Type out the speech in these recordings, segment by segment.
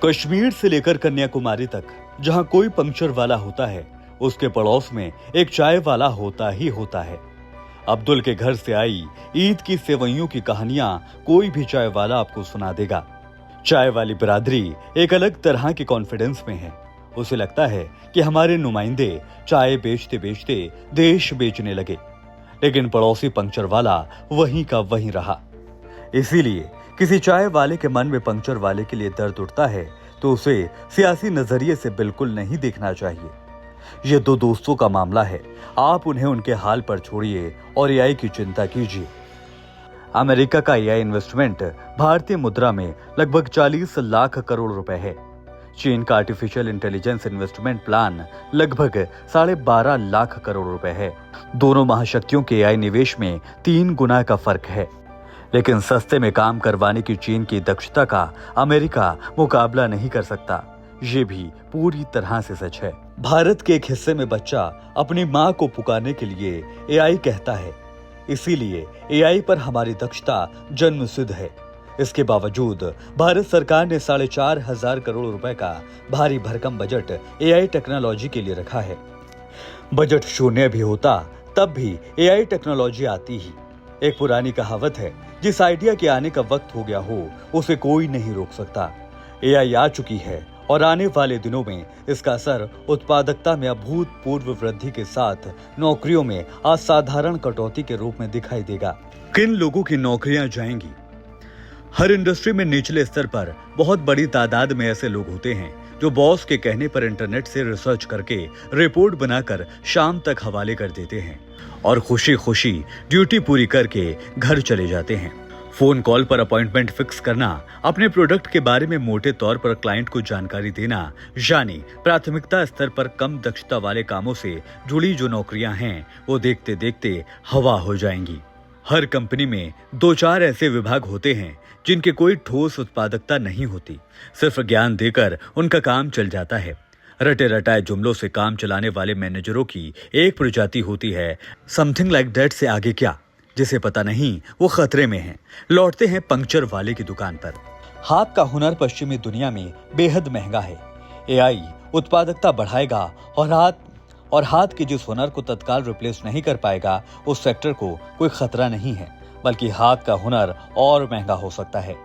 कश्मीर से लेकर कन्याकुमारी तक जहां कोई पंक्चर वाला होता है, उसके पड़ोस में एक चाय वाला होता ही होता है। अब्दुल के घर से आई ईद की सेवइयों की कहानियां कोई भी चाय वाला आपको सुना देगा। चाय वाली बिरादरी एक अलग तरह के कॉन्फिडेंस में है। उसे लगता है कि हमारे नुमाइंदे चाय बेचते बेचते देश बेचने लगे, लेकिन पड़ोसी पंक्चर वाला वहीं का वहीं रहा। इसीलिए किसी चाय वाले के मन में पंक्चर वाले के लिए दर्द उठता है तो उसे सियासी नजरिए से बिल्कुल नहीं देखना चाहिए। ये दो दोस्तों का मामला है, आप उन्हें उनके हाल पर छोड़िए और एआई की चिंता कीजिए। अमेरिका का एआई इन्वेस्टमेंट भारतीय मुद्रा में लगभग 40 लाख करोड़ रुपए है। चीन का आर्टिफिशियल इंटेलिजेंस इन्वेस्टमेंट प्लान लगभग 12.5 लाख करोड़ रुपए है। दोनों महाशक्तियों के एआई निवेश में 3 गुना का फर्क है, लेकिन सस्ते में काम करवाने की चीन की दक्षता का अमेरिका मुकाबला नहीं कर सकता। ये भी पूरी तरह से सच है। भारत के एक हिस्से में बच्चा अपनी माँ को पुकारने के लिए एआई कहता है, इसीलिए एआई पर हमारी दक्षता जन्मसिद्ध है। इसके बावजूद भारत सरकार ने 4,500 करोड़ रुपए का भारी भरकम बजट एआई टेक्नोलॉजी के लिए रखा है। बजट शून्य भी होता तब भी एआई टेक्नोलॉजी आती ही। एक पुरानी कहावत है, जिस आइडिया के आने का वक्त हो गया हो उसे कोई नहीं रोक सकता। एआई आ चुकी है और आने वाले दिनों में इसका असर उत्पादकता में अभूतपूर्व वृद्धि के साथ नौकरियों में असाधारण कटौती के रूप में दिखाई देगा। किन लोगों की नौकरियां जाएंगी? हर इंडस्ट्री में निचले स्तर पर बहुत बड़ी तादाद में ऐसे लोग होते हैं जो बॉस के कहने पर इंटरनेट से रिसर्च करके रिपोर्ट बनाकर शाम तक हवाले कर देते हैं और खुशी खुशी ड्यूटी पूरी करके घर चले जाते हैं। फोन कॉल पर अपॉइंटमेंट फिक्स करना, अपने प्रोडक्ट के बारे में मोटे तौर पर क्लाइंट को जानकारी देना, यानी प्राथमिकता स्तर पर कम दक्षता वाले कामों से जुड़ी जो नौकरियां हैं वो देखते देखते हवा हो जाएंगी। हर कंपनी में 2-4 ऐसे विभाग होते हैं जिनके कोई ठोस उत्पादकता नहीं होती, सिर्फ ज्ञान देकर उनका काम चल जाता है। रटे रटाए जुमलों से काम चलाने वाले मैनेजरों की एक प्रजाति होती है, समथिंग लाइक दैट से आगे क्या, जिसे पता नहीं वो खतरे में है। लौटते हैं पंक्चर वाले की दुकान पर। हाथ का हुनर पश्चिमी दुनिया में बेहद महंगा है। एआई उत्पादकता बढ़ाएगा और हाथ के जिस हुनर को तत्काल रिप्लेस नहीं कर पाएगा उस सेक्टर को कोई खतरा नहीं है, बल्कि हाथ का हुनर और महंगा हो सकता है।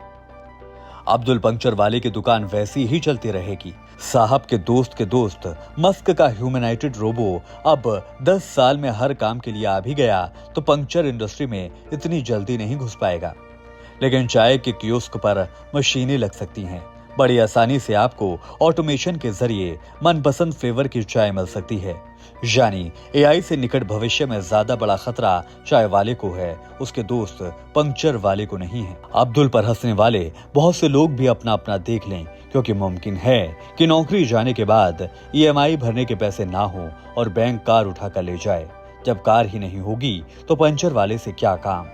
अब्दुल पंक्चर वाले की दुकान वैसी ही चलती रहेगी। साहब के दोस्त मस्क का ह्यूमैनाइटेड रोबो अब 10 साल में हर काम के लिए आ भी गया तो पंक्चर इंडस्ट्री में इतनी जल्दी नहीं घुस पाएगा। लेकिन चाय के कियोस्क पर मशीनें लग सकती हैं। बड़ी आसानी से आपको ऑटोमेशन के जरिए मनपसंद फ्लेवर की चाय मिल सकती है। यानी एआई से निकट भविष्य में ज्यादा बड़ा खतरा चाय वाले को है, उसके दोस्त पंक्चर वाले को नहीं है। अब्दुल पर हंसने वाले बहुत से लोग भी अपना अपना देख लें, क्योंकि मुमकिन है कि नौकरी जाने के बाद ईएमआई भरने के पैसे ना हो और बैंक कार उठाकर ले जाए। जब कार ही नहीं होगी तो पंक्चर वाले से क्या काम।